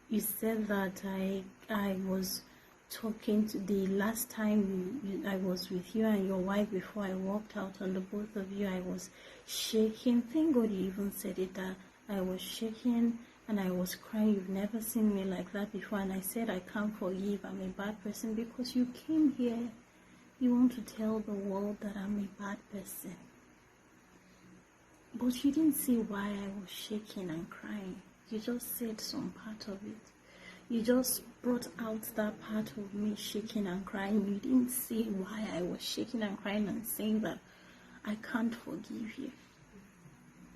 You said that I was talking to the last time I was with you and your wife before I walked out on the both of you. I was shaking. Thank God you even said it, that I was shaking and I was crying. You've never seen me like that before. And I said I can't forgive. I'm a bad person because you came here. You want to tell the world that I'm a bad person. But you didn't see why I was shaking and crying. You just said some part of it. You just brought out that part of me shaking and crying. You didn't see why I was shaking and crying and saying that I can't forgive you.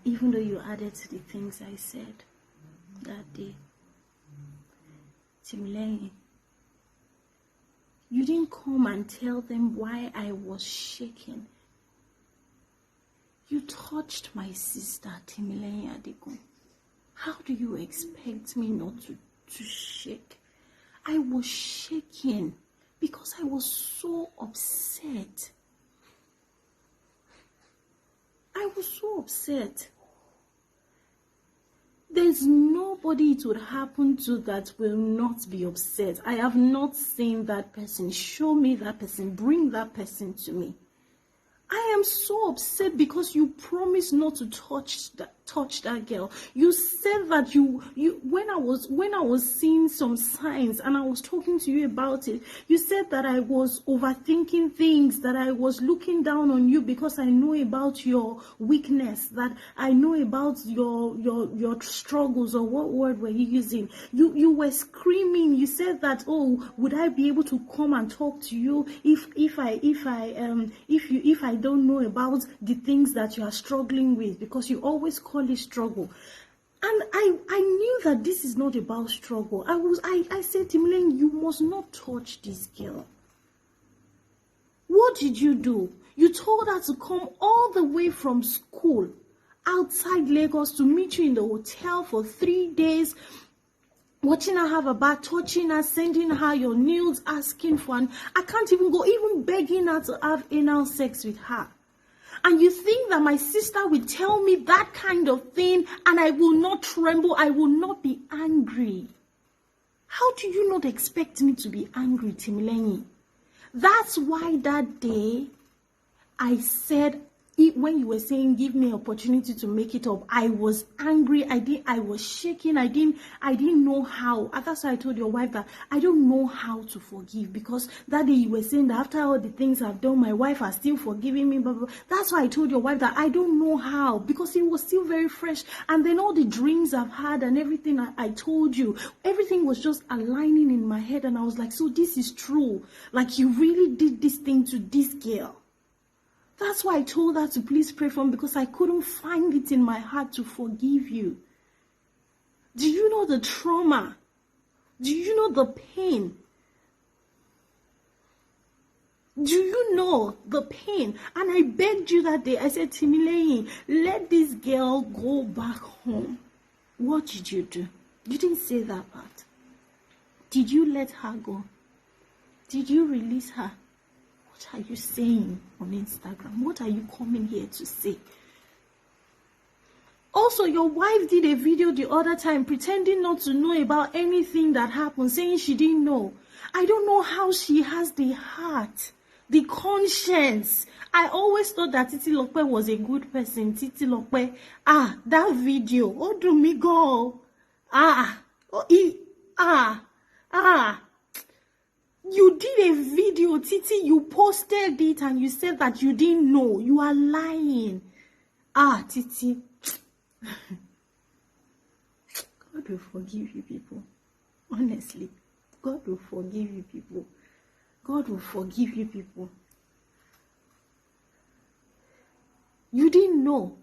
Even though you added to the things I said that day. Timilehin, you didn't come and tell them why I was shaking. You touched my sister, Timilehin Adigun. How do you expect me not to shake? I was shaking because I was so upset. I was so upset. There's nobody it would happen to that will not be upset. I have not seen that person. Show me that person. Bring that person to me. I am so upset because you promised not to touch that girl. You said that you when I was seeing some signs and I was talking to you about it, you said that I was overthinking things, that I was looking down on you because I know about your weakness, that I know about your struggles, or what word were you using? You were screaming. You said that, oh, would I be able to come and talk to you if I don't know about the things that you are struggling with, because you always call it struggle. And I knew that this is not about struggle. I said, Timilehin, you must not touch this girl. What did you do? You told her to come all the way from school outside Lagos to meet you in the hotel for 3 days, watching her have a bath, touching her, sending her your nudes, asking for an... I can't even go, even begging her to have anal sex with her. And you think that my sister will tell me that kind of thing and I will not tremble, I will not be angry? How do you not expect me to be angry, Timilehin? That's why that day I said, when you were saying give me opportunity to make it up, I was angry. I was shaking. I didn't know how. That's why I told your wife that I don't know how to forgive, because that day you were saying that after all the things I've done, my wife has still forgiven me. Blah, blah, blah. That's why I told your wife that I don't know how, because it was still very fresh. And then all the dreams I've had and everything I told you, everything was just aligning in my head. And I was like, so this is true. Like, you really did this thing to this girl. That's why I told her to please pray for me, because I couldn't find it in my heart to forgive you. Do you know the trauma? Do you know the pain? Do you know the pain? And I begged you that day. I said, Timilehin, let this girl go back home. What did you do? You didn't say that part. Did you let her go? Did you release her? What are you saying on Instagram? What are you coming here to say? Also, your wife did a video the other time pretending not to know about anything that happened, saying she didn't know. I don't know how she has the heart, the conscience. I always thought that Titilope was a good person. Titilope, that video, oh, do me go. You did a video, Titi, you posted it and you said that you didn't know. You are lying. Titi. God will forgive you people. Honestly, God will forgive you people. God will forgive you people. You didn't know.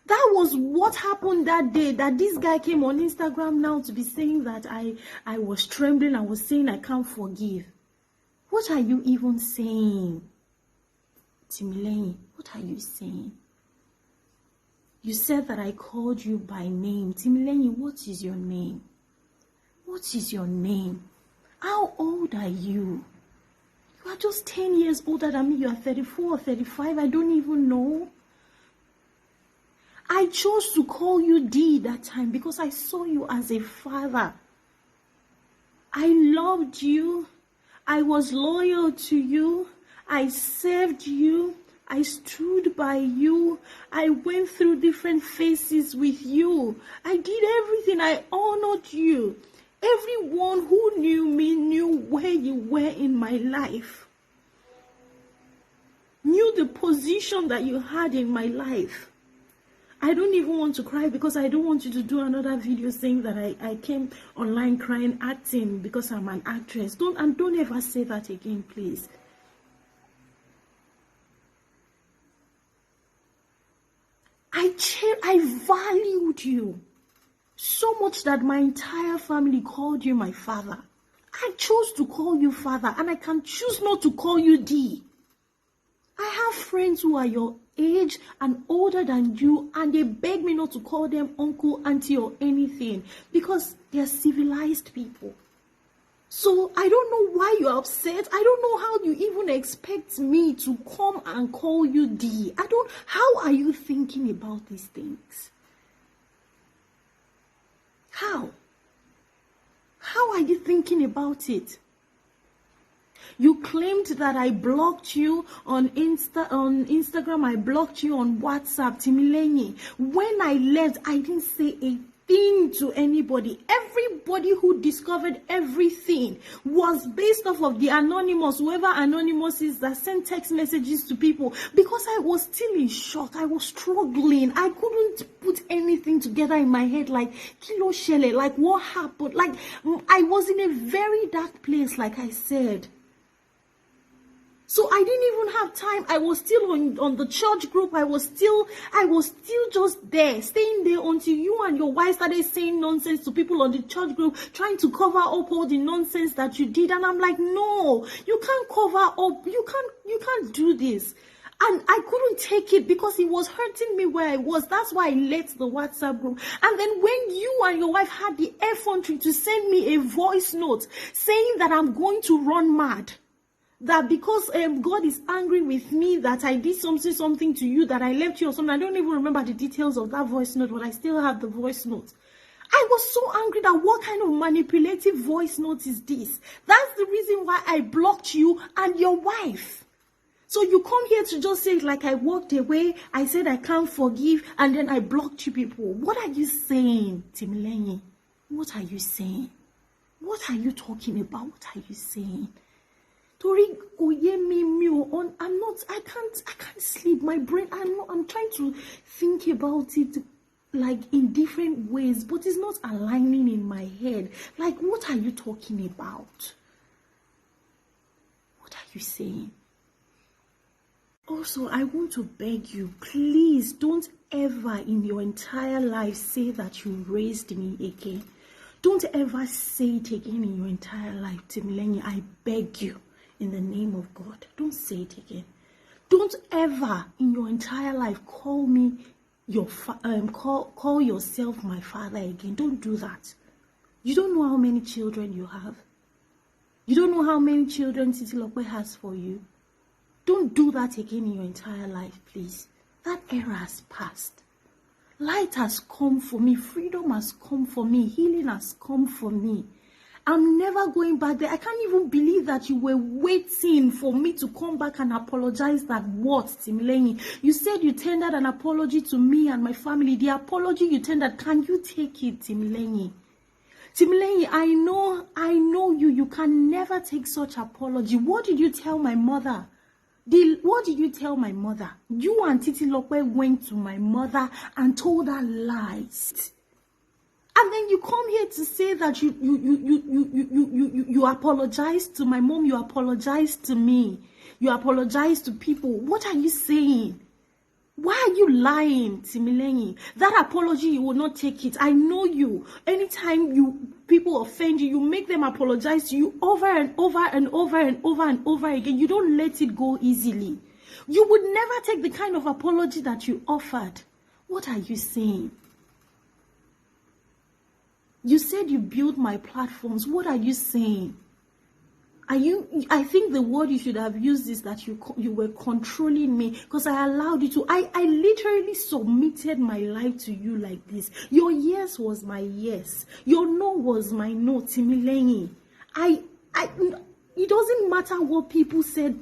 That was what happened that day, that this guy came on Instagram now to be saying that I was trembling. I was saying I can't forgive. What are you even saying? Timilehin, what are you saying? You said that I called you by name. Timilehin, what is your name? What is your name? How old are you? You are just 10 years older than me. You are 34 or 35. I don't even know. I chose to call you D that time because I saw you as a father. I loved you. I was loyal to you. I served you. I stood by you. I went through different phases with you. I did everything. I honored you. Everyone who knew me knew where you were in my life. Knew the position that you had in my life. I don't even want to cry because I don't want you to do another video saying that I came online crying, acting because I'm an actress. Don't ever say that again, please. I valued you so much that my entire family called you my father. I chose to call you father, and I can choose not to call you D. I have friends who are your age and older than you, and they beg me not to call them uncle, auntie, or anything because they're civilized people. So I don't know why you're upset. I don't know how you even expect me to come and call you D. How are you thinking about these things? How are you thinking about it? You claimed that I blocked you on Instagram. I blocked you on WhatsApp, Timilehin. When I left, I didn't say a thing to anybody. Everybody who discovered everything was based off of the anonymous, whoever anonymous is, that sent text messages to people, because I was still in shock. I was struggling. I couldn't put anything together in my head, like kilo shele, like what happened. Like I was in a very dark place, like I said. So I didn't even have time. I was still on the church group. I was still just there, staying there until you and your wife started saying nonsense to people on the church group, trying to cover up all the nonsense that you did. And I'm like, no, you can't cover up. You can't do this. And I couldn't take it because it was hurting me where I was. That's why I left the WhatsApp group. And then when you and your wife had the effrontery to send me a voice note saying that I'm going to run mad, that because God is angry with me, that I did something to you, that I left you or something. I don't even remember the details of that voice note, but I still have the voice note. I was so angry that what kind of manipulative voice note is this? That's the reason why I blocked you and your wife. So you come here to just say, like, I walked away, I said I can't forgive, and then I blocked you people. What are you saying, Timilehin? What are you saying? What are you talking about? What are you saying? I can't sleep. My brain, I'm trying to think about it like in different ways, but it's not aligning in my head. Like, what are you talking about? What are you saying? Also, I want to beg you, please don't ever in your entire life say that you raised me again. Don't ever say it again in your entire life, Timilehin. I beg you. In the name of God, don't say it again. Don't ever in your entire life call me call yourself my father again. Don't do that. You don't know how many children you have. You don't know how many children Titilope has for you. Don't do that again in your entire life, please. That era has passed. Light has come for me. Freedom has come for me. Healing has come for me. I'm never going back there. I can't even believe that you were waiting for me to come back and apologize. That what, Timilehin? You said you tendered an apology to me and my family. The apology you tendered, can you take it, Timilehin? Timilehin, I know you. You can never take such apology. What did you tell my mother? What did you tell my mother? You and Titilope went to my mother and told her lies. And then you come here to say that you apologize to my mom, you apologize to me, you apologize to people. What are you saying? Why are you lying, Timilehin? That apology, you will not take it. I know you. Anytime people offend you, you make them apologize to you over and over and over and over and over again. You don't let it go easily. You would never take the kind of apology that you offered. What are you saying? You said you built my platforms. What are you saying? I think the word you should have used is that you were controlling me because I allowed you to. I literally submitted my life to you like this. Your yes was my yes. Your no was my no, Timilehin. It doesn't matter what people said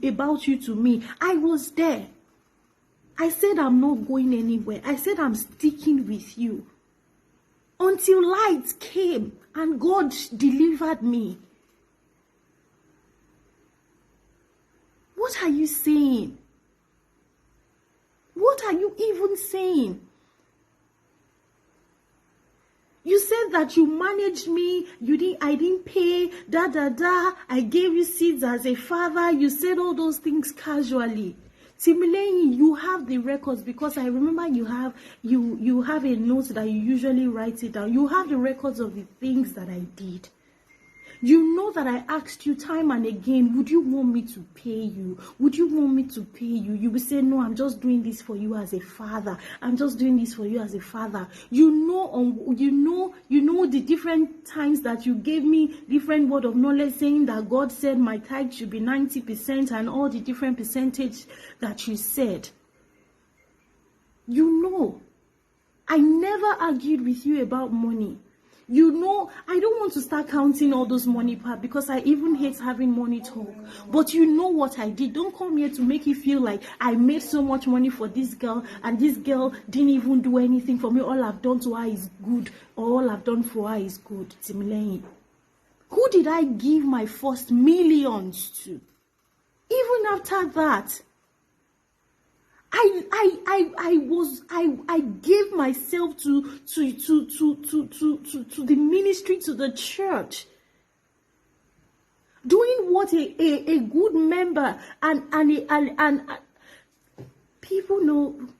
about you to me. I was there. I said I'm not going anywhere. I said I'm sticking with you. Until light came and God delivered me. What are you saying? What are you even saying? You said that you managed me, I didn't pay, I gave you seeds as a father. You said all those things casually. Timilehin, you have the records, because I remember you have a note that you usually write it down. You have the records of the things that I did. You know that I asked you time and again, would you want me to pay you? Would you want me to pay you? You will say, no, I'm just doing this for you as a father. I'm just doing this for you as a father. You know the different times that you gave me different word of knowledge, saying that God said my tithe should be 90% and all the different percentage that you said. You know, I never argued with you about money. You know, I don't want to start counting all those money part, because I even hate having money talk. But you know what I did. Don't come here to make you feel like I made so much money for this girl and this girl didn't even do anything for me. All I've done to her is good. Or all I've done for her is good. Timilehin. Who did I give my first millions to? Even after that, I gave myself to the ministry, to the church, doing what a good member and people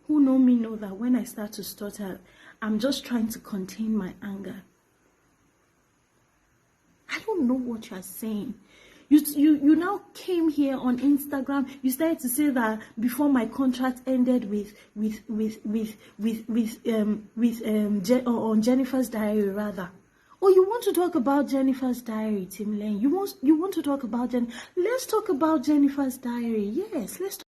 who know me know that when I start to stutter, I'm just trying to contain my anger. I don't know what you're saying. You now came here on Instagram. You started to say that before my contract ended on Jennifer's Diary, rather. Oh, you want to talk about Jennifer's Diary, Timilehin? You want to talk about Let's talk about Jennifer's Diary. Yes, let's talk.